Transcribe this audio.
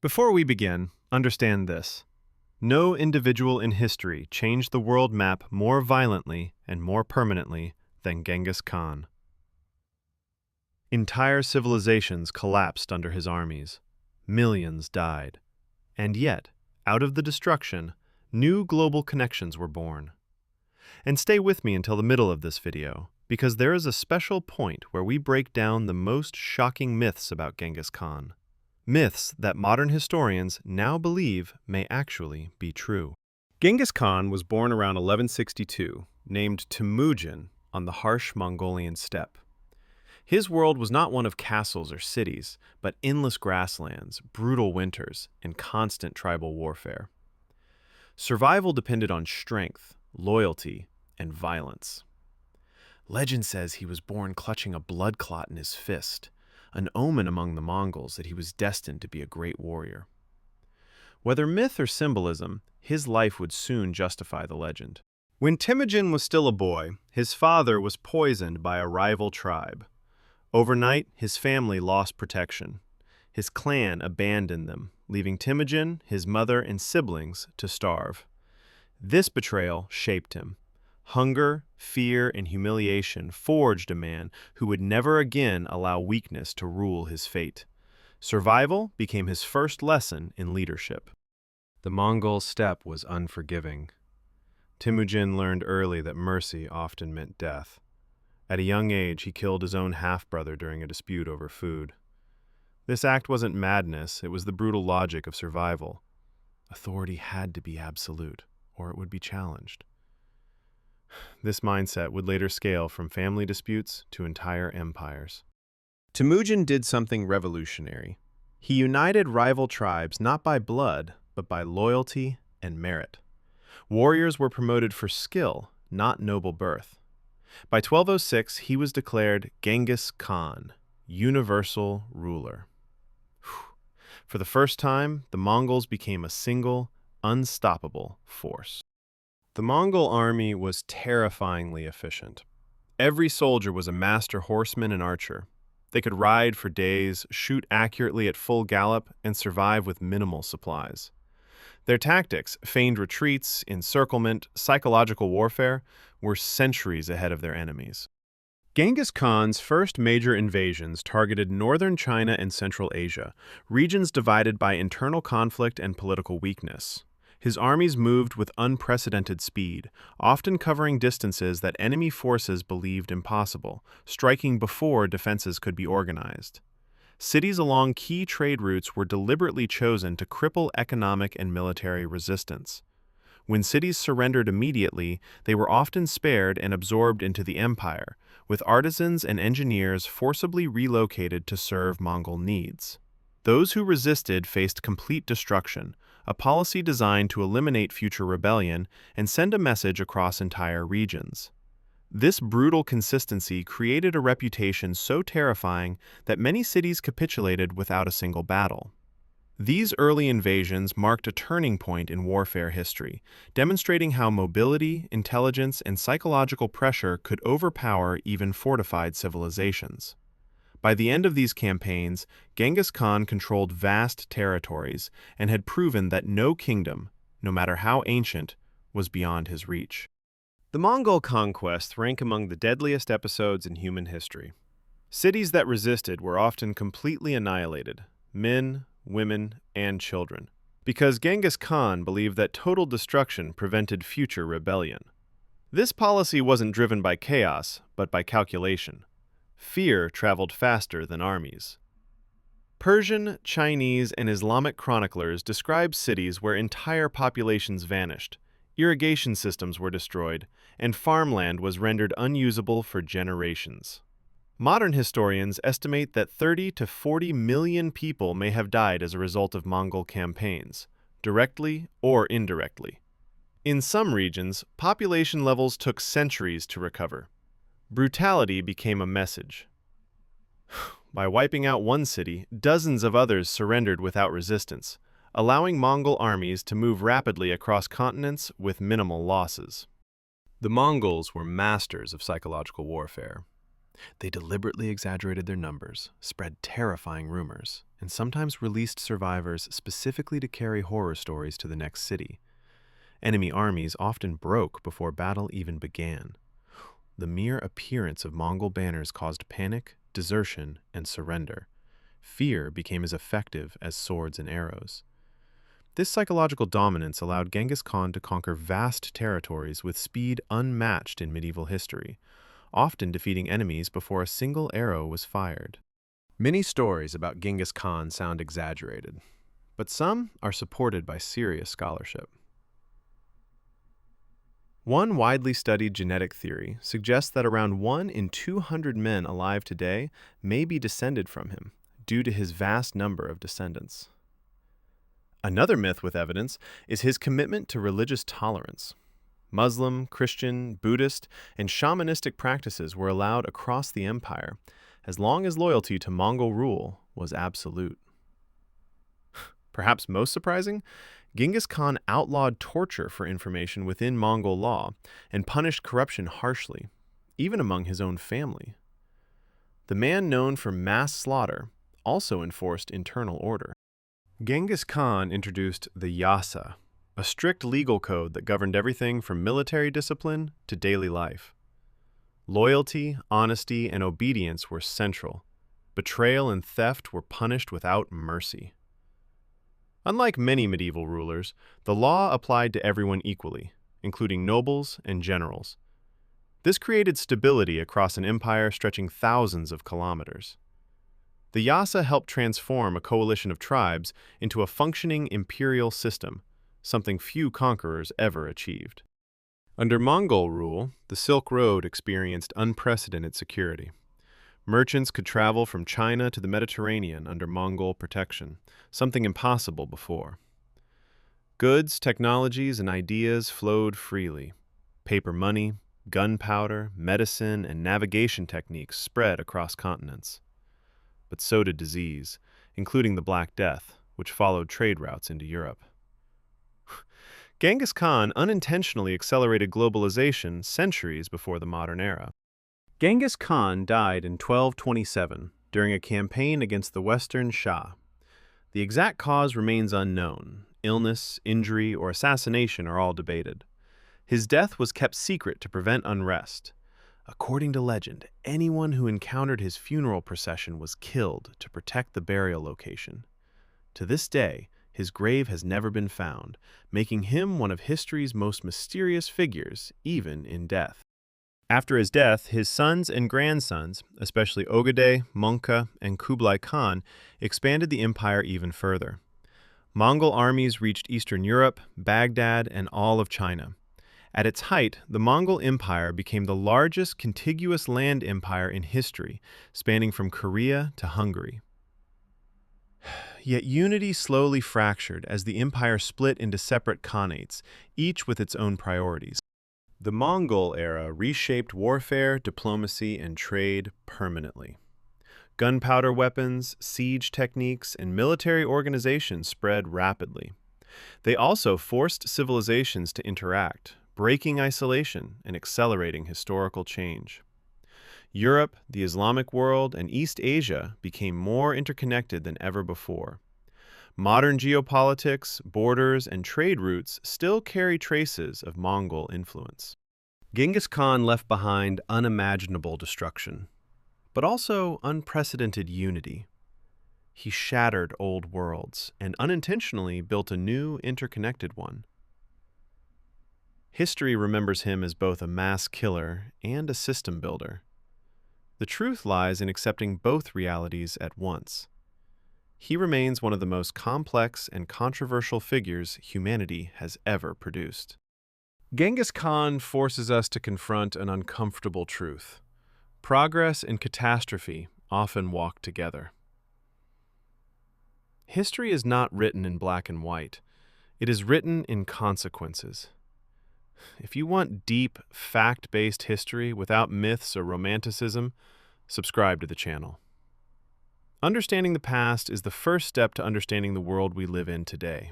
Before we begin, understand this. No individual in history changed the world map more violently and more permanently than Genghis Khan. Entire civilizations collapsed under his armies. Millions died. And yet, out of the destruction, new global connections were born. And stay with me until the middle of this video, because there is a special point where we break down the most shocking myths about Genghis Khan. Myths that modern historians now believe may actually be true. Genghis Khan was born around 1162, named Temujin, on the harsh Mongolian steppe. His world was not one of castles or cities, but endless grasslands, brutal winters, and constant tribal warfare. Survival depended on strength, loyalty, and violence. Legend says he was born clutching a blood clot in his fist, an omen among the Mongols that he was destined to be a great warrior. Whether myth or symbolism, his life would soon justify the legend. When Temujin was still a boy, his father was poisoned by a rival tribe. Overnight, his family lost protection. His clan abandoned them, leaving Temujin, his mother, and siblings to starve. This betrayal shaped him. Hunger, fear, and humiliation forged a man who would never again allow weakness to rule his fate. Survival became his first lesson in leadership. The Mongol steppe was unforgiving. Temujin learned early that mercy often meant death. At a young age, he killed his own half-brother during a dispute over food. This act wasn't madness, it was the brutal logic of survival. Authority had to be absolute, or it would be challenged. This mindset would later scale from family disputes to entire empires. Temujin did something revolutionary. He united rival tribes not by blood, but by loyalty and merit. Warriors were promoted for skill, not noble birth. By 1206, he was declared Genghis Khan, universal ruler. For the first time, the Mongols became a single, unstoppable force. The Mongol army was terrifyingly efficient. Every soldier was a master horseman and archer. They could ride for days, shoot accurately at full gallop, and survive with minimal supplies. Their tactics, feigned retreats, encirclement, psychological warfare, were centuries ahead of their enemies. Genghis Khan's first major invasions targeted northern China and Central Asia, regions divided by internal conflict and political weakness. His armies moved with unprecedented speed, often covering distances that enemy forces believed impossible, striking before defenses could be organized. Cities along key trade routes were deliberately chosen to cripple economic and military resistance. When cities surrendered immediately, they were often spared and absorbed into the empire, with artisans and engineers forcibly relocated to serve Mongol needs. Those who resisted faced complete destruction, a policy designed to eliminate future rebellion and send a message across entire regions. This brutal consistency created a reputation so terrifying that many cities capitulated without a single battle. These early invasions marked a turning point in warfare history, demonstrating how mobility, intelligence, and psychological pressure could overpower even fortified civilizations. By the end of these campaigns, Genghis Khan controlled vast territories and had proven that no kingdom, no matter how ancient, was beyond his reach. The Mongol conquests rank among the deadliest episodes in human history. Cities that resisted were often completely annihilated, men, women, and children, because Genghis Khan believed that total destruction prevented future rebellion. This policy wasn't driven by chaos, but by calculation. Fear traveled faster than armies. Persian, Chinese, and Islamic chroniclers describe cities where entire populations vanished, irrigation systems were destroyed, and farmland was rendered unusable for generations. Modern historians estimate that 30 to 40 million people may have died as a result of Mongol campaigns, directly or indirectly. In some regions, population levels took centuries to recover. Brutality became a message. By wiping out one city, dozens of others surrendered without resistance, allowing Mongol armies to move rapidly across continents with minimal losses. The Mongols were masters of psychological warfare. They deliberately exaggerated their numbers, spread terrifying rumors, and sometimes released survivors specifically to carry horror stories to the next city. Enemy armies often broke before battle even began. The mere appearance of Mongol banners caused panic, desertion, and surrender. Fear became as effective as swords and arrows. This psychological dominance allowed Genghis Khan to conquer vast territories with speed unmatched in medieval history, often defeating enemies before a single arrow was fired. Many stories about Genghis Khan sound exaggerated, but some are supported by serious scholarship. One widely studied genetic theory suggests that around 1 in 200 men alive today may be descended from him, due to his vast number of descendants. Another myth with evidence is his commitment to religious tolerance. Muslim, Christian, Buddhist, and shamanistic practices were allowed across the empire, as long as loyalty to Mongol rule was absolute. Perhaps most surprising, Genghis Khan outlawed torture for information within Mongol law and punished corruption harshly, even among his own family. The man known for mass slaughter also enforced internal order. Genghis Khan introduced the Yasa, a strict legal code that governed everything from military discipline to daily life. Loyalty, honesty, and obedience were central. Betrayal and theft were punished without mercy. Unlike many medieval rulers, the law applied to everyone equally, including nobles and generals. This created stability across an empire stretching thousands of kilometers. The Yasa helped transform a coalition of tribes into a functioning imperial system, something few conquerors ever achieved. Under Mongol rule, the Silk Road experienced unprecedented security. Merchants could travel from China to the Mediterranean under Mongol protection, something impossible before. Goods, technologies, and ideas flowed freely. Paper money, gunpowder, medicine, and navigation techniques spread across continents. But so did disease, including the Black Death, which followed trade routes into Europe. Genghis Khan unintentionally accelerated globalization centuries before the modern era. Genghis Khan died in 1227 during a campaign against the Western Shah. The exact cause remains unknown. Illness, injury, or assassination are all debated. His death was kept secret to prevent unrest. According to legend, anyone who encountered his funeral procession was killed to protect the burial location. To this day, his grave has never been found, making him one of history's most mysterious figures, even in death. After his death, his sons and grandsons, especially Ogedei, Mongke, and Kublai Khan, expanded the empire even further. Mongol armies reached Eastern Europe, Baghdad, and all of China. At its height, the Mongol Empire became the largest contiguous land empire in history, spanning from Korea to Hungary. Yet unity slowly fractured as the empire split into separate khanates, each with its own priorities. The Mongol era reshaped warfare, diplomacy, and trade permanently. Gunpowder weapons, siege techniques, and military organizations spread rapidly. They also forced civilizations to interact, breaking isolation and accelerating historical change. Europe, the Islamic world, and East Asia became more interconnected than ever before. Modern geopolitics, borders, and trade routes still carry traces of Mongol influence. Genghis Khan left behind unimaginable destruction, but also unprecedented unity. He shattered old worlds and unintentionally built a new, interconnected one. History remembers him as both a mass killer and a system builder. The truth lies in accepting both realities at once. He remains one of the most complex and controversial figures humanity has ever produced. Genghis Khan forces us to confront an uncomfortable truth. Progress and catastrophe often walk together. History is not written in black and white. It is written in consequences. If you want deep, fact-based history without myths or romanticism, subscribe to the channel. Understanding the past is the first step to understanding the world we live in today.